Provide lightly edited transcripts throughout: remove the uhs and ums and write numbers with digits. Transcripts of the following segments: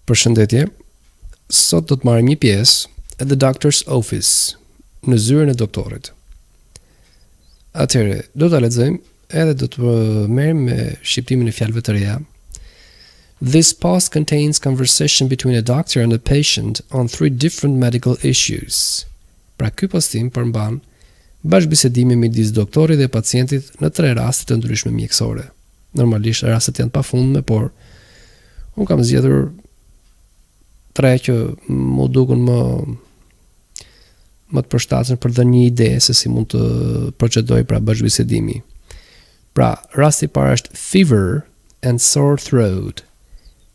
Përshëndetje. Sot do të marrim një pjesë at the doctor's office, në zyrën e doktorit. Atëherë, do ta lexojmë edhe do të merrem me shqiptimin e fjalëve të reja. This post contains conversation between a doctor and a patient on 3 different medical issues. Pra ky postim përmban bashkëbisedimin midis doktorit dhe pacientit në 3 raste të ndryshme mjekësore. Normalisht rastet janë pafundme, por unë kam zgjedhur 3 që mu dukun më të përshtatshëm për të dhënë një ide se si mund të procedoj pra bashkëbisedimi. Pra, rasti i parë është fever and sore throat.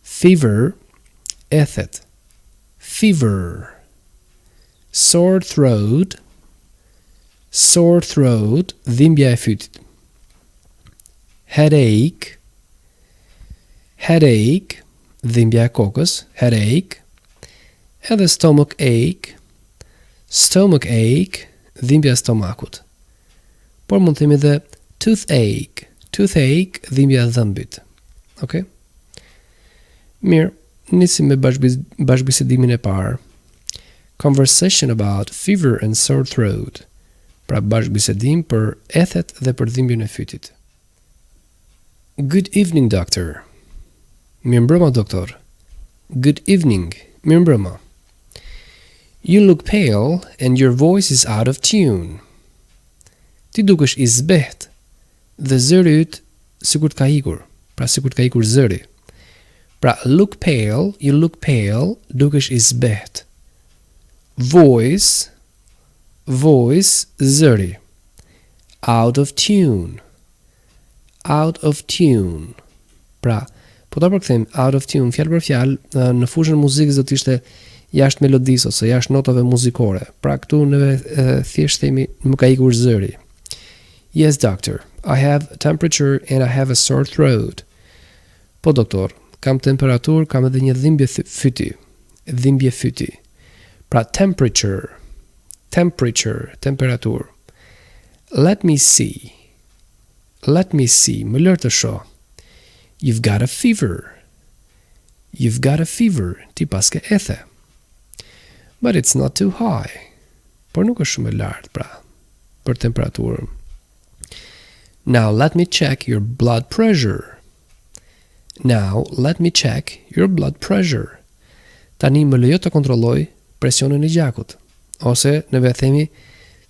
Fever, ethet. Fever. Sore throat, dhimbja e fytit. Headache, dhimbja e kokës, headache. Edhe stomach ache, dhimbja e stomakut. Por mund të themi edhe toothache, dhimbja e dhëmbit. Okay? Mirë, nisim me bashkëbisedimin e parë. Conversation about fever and sore throat. Pra bashkëbisedim për ethet dhe për dhimbjen e fytit. Good evening, doctor. Mirëmbrëma, doktor. Good evening. Mirëmbrëma. You look pale and your voice is out of tune. Ti dukesh i zbeht dhe zëri yt sikur të ka ikur. Pra sikur të ka ikur zëri. Pra you look pale, dukesh i zbeht. Voice, zëri. Out of tune. Pra, po ta përkthejmë out of tune, fjalë për fjalë, në fushën e muzikës do të ishte jashtë melodisë ose jashtë notave muzikore. Pra këtu ne thjesht themi më ka ikur zëri. Yes, doctor. I have temperature and I have a sore throat. Po doktor, kam temperaturë, kam edhe një dhimbje fyti. Pra temperature, temperaturë. Let me see, më lër të shoh. You've got a fever, ti pas ke ethe. But it's not too high, por nuk është shumë e lartë, pra, për temperaturën. Now let me check your blood pressure. Tani më lejo të kontrolloj presionin e gjakut, ose ne vetë themi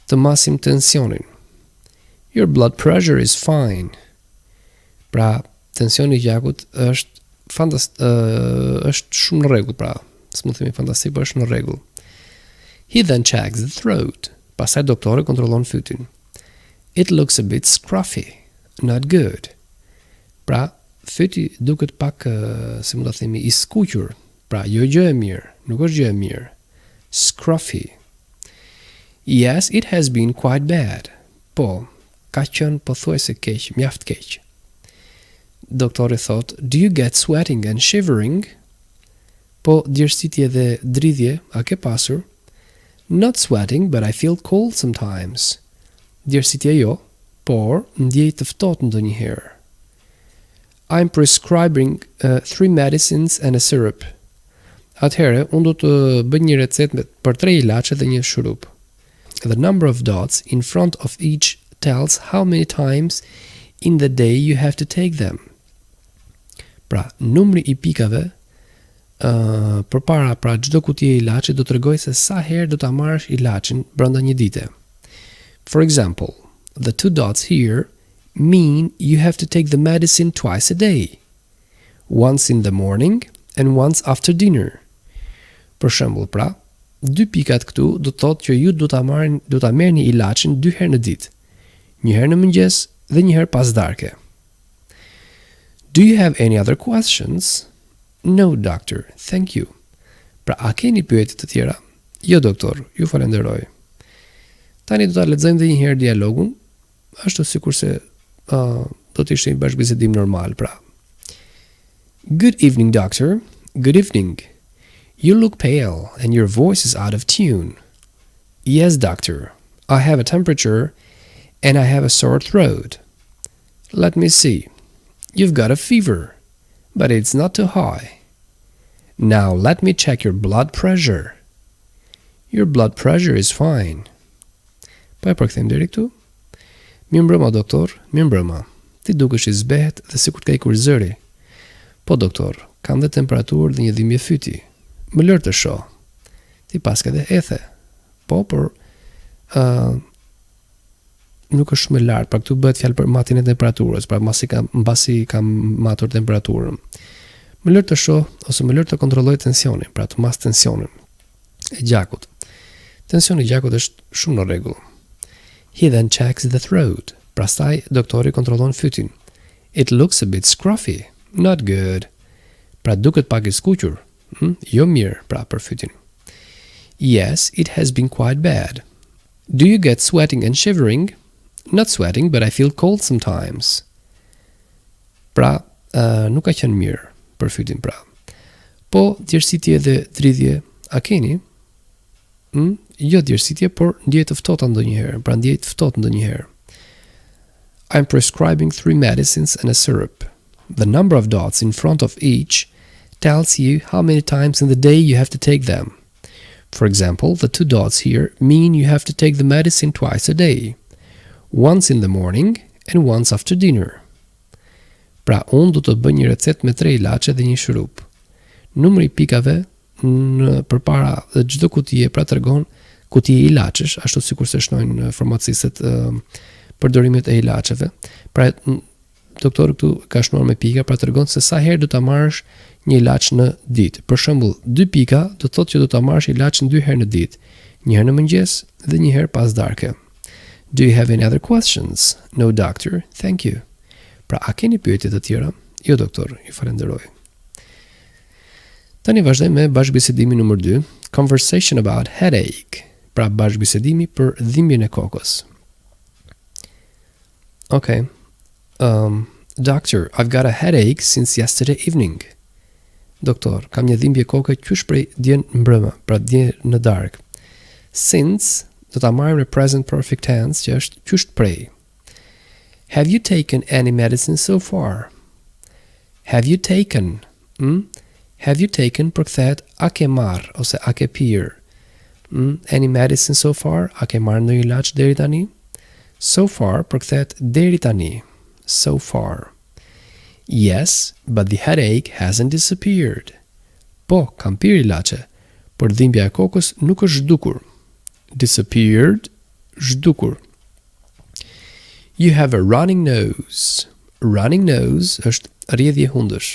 të masim tensionin. Your blood pressure is fine. Pra, tensioni i gjakut është shumë në rregull, pra, s'mund të themi fantastik, por është në rregull. He then checks the throat. Pastaj doktori kontrollon fytin. It looks a bit scruffy, not good. Pra, fyti duket pak, si mund ta themi, i skuqur. Pra, jo gjë e mirë, nuk është gjë e mirë. Scruffy. Yes, it has been quite bad. Po, ka qenë pothuajse keq, mjaft keq. Doktori thot, do you get sweating and shivering? Po, djersitje dhe dridhje, a ke pasur? Not sweating, but I feel cold sometimes. Djersitje jo, por ndjej të ftohtë ndonjëherë. I'm prescribing 3 medicines and a syrup. Atëherë, unë do të bëj një recetë për 3 ilaçe dhe një shurup. The number of dots in front of each tells how many times in the day you have to take them. Pra, numri i pikave përpara pra çdo kutije ilaçi do t'rregoj se sa herë do ta marrësh ilaçin brenda një dite. For example, the 2 dots here mean you have to take the medicine twice a day. Once in the morning and once after dinner. Për shembull, pra, 2 pikat këtu do të thotë që ju do ta merrni ilaçin 2 herë në ditë. Një herë në mëngjes dhe një herë pas darke. Do you have any other questions? No, doctor, thank you. Pra, a keni pyetje të tjera? Jo, doktor, ju falenderoj. Tani do ta lexojmë edhe një herë dialogun, ashtu sikurse do të ishte një bashkëbisedim normal, pra. Good evening, doctor. Good evening. You look pale and your voice is out of tune. Yes, doctor. I have a temperature and I have a sore throat. Let me see. You've got a fever, but it's not too high. Now let me check your blood pressure. Your blood pressure is fine. Po e përkthejmë deri këtu. Mirëmbrëma doktor, mirëmbrëma. Ti dukesh i zbehet dhe sikur të ka ikur zëri. Po doktor, kam dhe temperaturë dhe një dhimbje fyti. Më lër të shoh. Ti paske dhe ethe. Po, por nuk është shumë e lartë, pra këtu bëhet fjalë për matjen e temperaturës, pra mbasi kam matur temperaturën. Më lër të shoh ose më lër të kontrolloj tensionin, pra të mas tensionin e gjakut. Tensioni i gjakut është shumë në rregull. He then checks the throat. Pastaj doktori kontrollon fytin. It looks a bit scruffy. Not good. Pra duket pak i skuqur. Jo mirë, pra për fytin. Yes, it has been quite bad. Do you get sweating and shivering? Not sweating, but I feel cold sometimes. Pra, nuk ka qenë mirë për fytin, pra. Po, djersitje dhe dridhje, a keni? Jo djersitje, por ndjehet të ftohta ndonjëherë, pra ndjehet ftohtë ndonjëherë. I'm prescribing 3 medicines and a syrup. The number of dots in front of each tells you how many times in the day you have to take them. For example, the 2 dots here mean you have to take the medicine twice a day. Once in the morning and once after dinner. Pra, unë du të bëj një recetë me 3 ilaçe dhe një shurup. Numri i pikave përpara çdo kutije pra tregon kutije ilaçesh, ashtu sikur se shnojnë farmacistët përdorimet e ilaçeve. Pra, doktori këtu ka shnuar me pika, pra tregon se sa herë do ta marrësh një ilaç në ditë. Për shembull, 2 pika do thotë që do ta marrësh ilaçin 2 herë në ditë, një herë në mëngjes dhe një herë pas darke. Do you have any other questions? No, doctor. Thank you. Pra, a keni pyetje të tjera? Jo, doktor, ju falenderoj. Tani vazhdojmë me bashkëbisedimin numër 2, conversation about headache. Pra, bashkëbisedimi për dhimbjen e kokës. Okay. Doctor, I've got a headache since yesterday evening. Doktor, kam një dhimbje koke qysh prej dje mbrëmë, pra dje në darkë. Since, do ta marrim në present perfect tense, që është qysh prej. Have you taken any medicine so far? Have you taken? Have you taken përkthehet a ke marr ose a ke pirë. Any medicine so far? A ke marrë ndonjë ilaç deri tani? So far përkthehet deri tani. So far. Yes, but the headache hasn't disappeared. Po, kam pirë ilaçe, por dhimbja e kokës nuk është zhdukur. Disappeared, zhdukur. You have a running nose. Running nose është rrjedhje hundësh.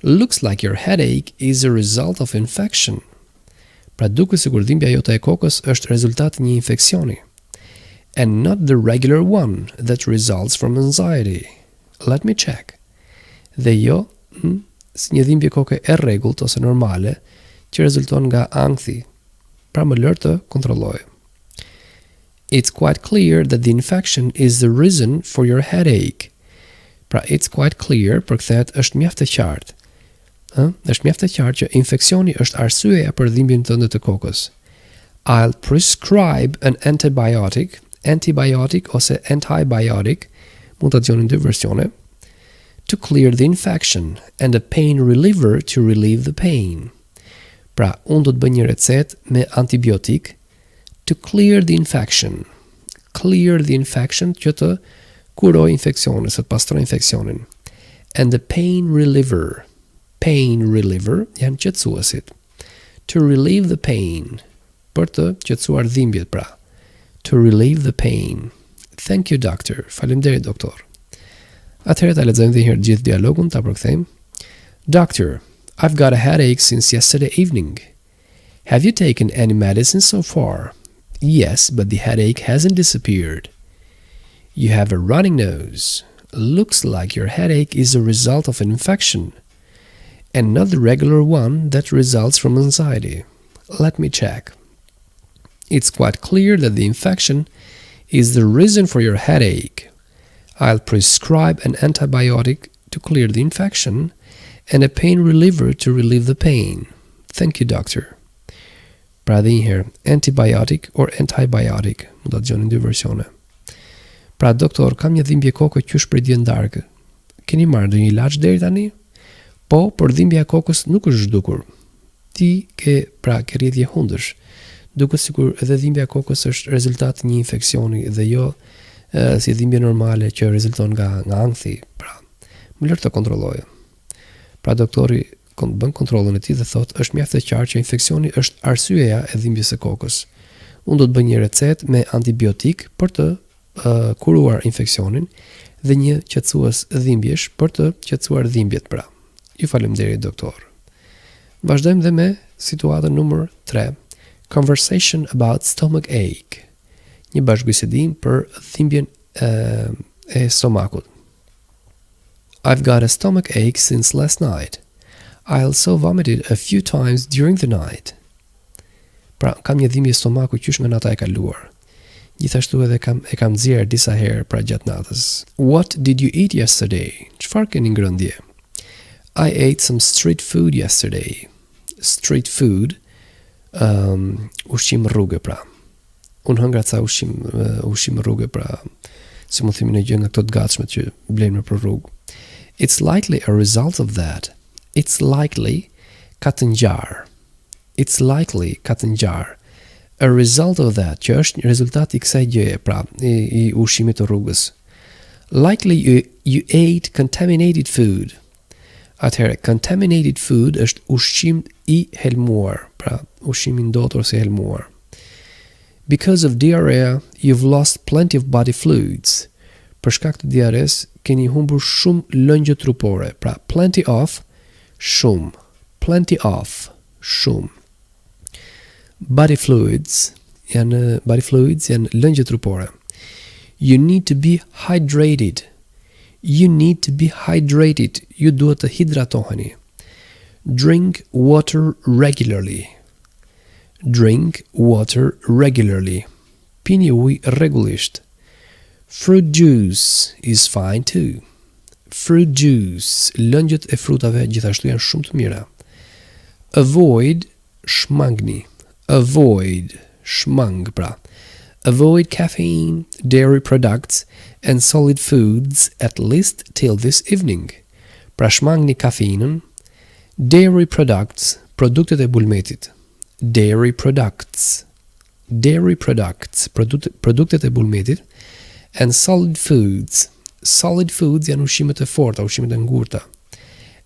Looks like your headache is a result of infection. Pra duket sikur dhimbja jote e kokës është rezultat një infeksioni. And not the regular one that results from anxiety. Let me check. Dhe jo, si një dhimbje koke e rregullt ose normale që rezulton nga ankthi. Pra më lër të kontrolloj. It's quite clear that the infection is the reason for your headache. Pra it's quite clear përkthehet është mjaft e qartë. Është mjaft e qartë që infeksioni është arsyeja për dhimbjen tënde të kokës. I'll prescribe an antibiotic ose antibiotic, mund të dëgjoni dy versione, to clear the infection and a pain reliever to relieve the pain. Pra, unë do të bëj një recetë me antibiotik to clear the infection. Clear the infection që të kuroj infeksionin, se të pastroj infeksionin. And a pain reliever. Pain reliever janë qetësuesit. To relieve the pain. Për të qetësuar dhimbjet, pra. To relieve the pain. Thank you, doctor. Faleminderit, doktor. Atëherë ta lexojmë edhe një herë gjithë dialogun, ta përkthejmë. Doctor, I've got a headache since yesterday evening. Have you taken any medicine so far? Yes, but the headache hasn't disappeared. You have a running nose. Looks like your headache is a result of an infection, and not the regular one that results from anxiety. Let me check. It's quite clear that the infection is the reason for your headache. I'll prescribe an antibiotic to clear the infection and a pain reliever to relieve the pain. Thank you, doctor. Pra dhe njëherë, antibiotic or antibiotic, mund të dëgjoni dy versione. Pra, doktor, kam një dhimbje koke qysh prej dje darkë. Keni marrë ndonjë ilaç deri tani? Po, por dhimbja e kokës nuk është zhdukur. Ti ke rrjedhje hundësh. Duket sikur edhe dhimbja e kokës është rezultat një infeksioni dhe jo si dhimbje normale që rezulton nga ankthi. Pra, më lër të kontrollojë. Pra doktori bën kontrollën e tij dhe thotë është mjaft e qartë që infeksioni është arsyeja e dhimbjes së kokës. Unë do të bëj një recetë me antibiotik për të kuruar infeksionin dhe një qetësues dhimbjesh për të qetësuar dhimbjet pra. Ju faleminderit doktor. Vazhdojmë dhe me situatën numër 3. Conversation about stomach ache. Një bashkëbisedim për dhimbjen e stomakut. I've got a stomach ache since last night. I also vomited a few times during the night. Pra, kam një dhimbje stomaku qysh nga nata e kaluar. Gjithashtu edhe e kam nxjerr disa herë pra gjatë natës. What did you eat yesterday? Çfarë keni ngrënë dje? I ate some street food yesterday. Street food, ushqim rruge pra. Unë hëngra ca ushqim rruge pra, si mu themi në gjë nga këto të gatshme që blejmë për rrugë. It's likely a result of that. It's likely ka të ngjarë. It's likely ka të ngjarë. A result of that, që është një rezultat i kësaj gjëje, pra, i ushqimit të rrugës. Likely you ate contaminated food. Atëherë, contaminated food është ushqim i helmuar, pra, ushqim i ndotur si helmuar. Because of diarrhea, you've lost plenty of body fluids. Për shkak të diares, keni humbur shumë lëngjë trupore, pra, plenty of, shumë. Plenty of, shumë. Body fluids janë lëngjë trupore. You need to be hydrated. You need to be hydrated. Ju duhet të hidratoheni. Drink water regularly. Drink water regularly. Pini ujë rregullisht. Fruit juice is fine too. Fruit juice, lëngjët e frutave gjithashtu janë shumë të mira. Avoid, shmangni. Avoid, shmang pra. Avoid caffeine, dairy products, and solid foods at least till this evening. Pra shmangni kafeinën, dairy products, produktet e bulmetit. Dairy products, produktet e bulmetit, and solid foods. Solid foods janë ushqimet e forta, ushqimet e ngurta.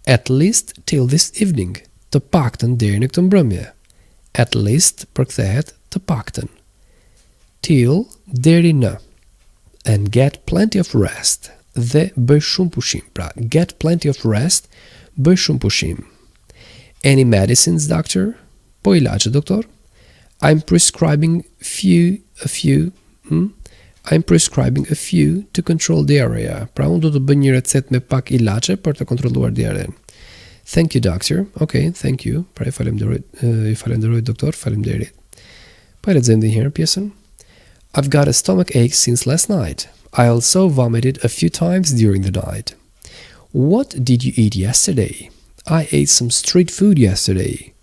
At least till this evening, të paktën deri në këtë mbrëmje. At least përkthehet të paktën. Till, deri në. And get plenty of rest. Dhe bëj shumë pushim. Pra, get plenty of rest, bëj shumë pushim. Any medicines, doctor? Po ilaçe, doktor? I'm prescribing I'm prescribing a few to control diarrhea. Pra, unë do të bëj një recetë me pak ilaçe për të kontrolluar diaren. Thank you, doctor. Okay, thank you. Pra, i falenderoj, doktor, falenderit. Pa e lexojmë edhe një herë pjesën. I've got a stomach ache since last night. I also vomited a few times during the night. What did you eat yesterday? I ate some street food yesterday.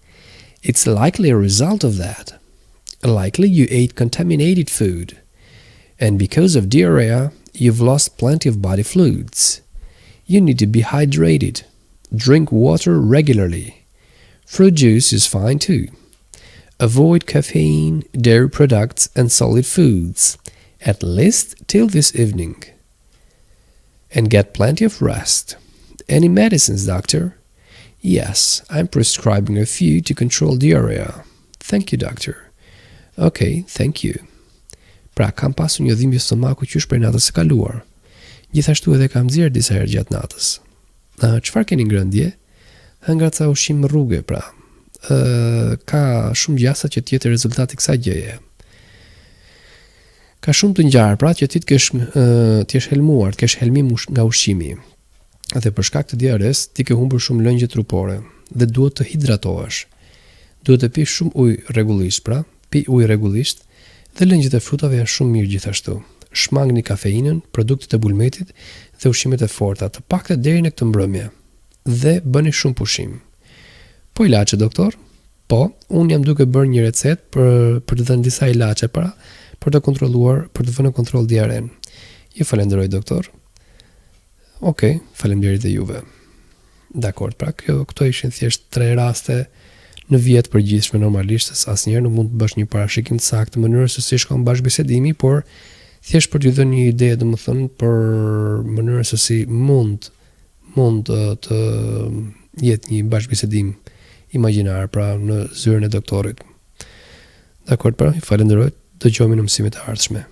It's likely a result of that. Likely you ate contaminated food. And because of diarrhea, you've lost plenty of body fluids. You need to be hydrated. Drink water regularly. Fruit juice is fine too. Avoid caffeine, dairy products, and solid foods, at least till this evening. And get plenty of rest. Any medicines, doctor? Yes, I'm prescribing a few to control diarrhea. Thank you, doctor. Okay, thank you. Pra, kam pasur një dhimbje stomaku qysh prej natës së kaluar. Gjithashtu edhe kam nxjerr disa herë gjatë natës. Çfarë keni ngrënë dje? Hëngra ca ushqim rruge, pra. Ka shumë gjasa që tjetë rezultati kësaj gjëje. Ka shumë të ngjarë, pra, që ti të kesh helmuar, të kesh helmim nga ushqimi. Dhe për shkak të diares, ti ke humbur shumë lëngje trupore dhe duhet të hidratohesh. Duhet të pish shumë ujë rregullisht, pra, pi ujë rregullisht dhe lëngjet e frutave janë shumë mirë gjithashtu. Shmangni kafeinën, produktet e bulmetit dhe ushqimet e forta, të pakta deri në këtë mbrëmje. Dhe bëni shumë pushim. Po ilaçe, doktor? Po, unë jam duke bërë një recetë për të dhënë disa ilaçe para për të kontrolluar, për të vënë në kontroll diaren. Ju falenderoj, doktor. Okej, faleminderit dhe juve. Dakor, pra këto ishin thjesht 3 raste në vjet përgjithshme. Normalisht asnjëherë nuk mund të bësh një parashikim të saktë të mënyrës se si shkon bashkëbisedimi, por thjesht për t'ju dhënë një ide, domethënë për mënyrën se si mund të jetë një bashkëbisedim imagjinar, pra në zyrën e doktorit. Dakor, pra, ju falenderoj, dëgjohemi në mësimet e ardhshme.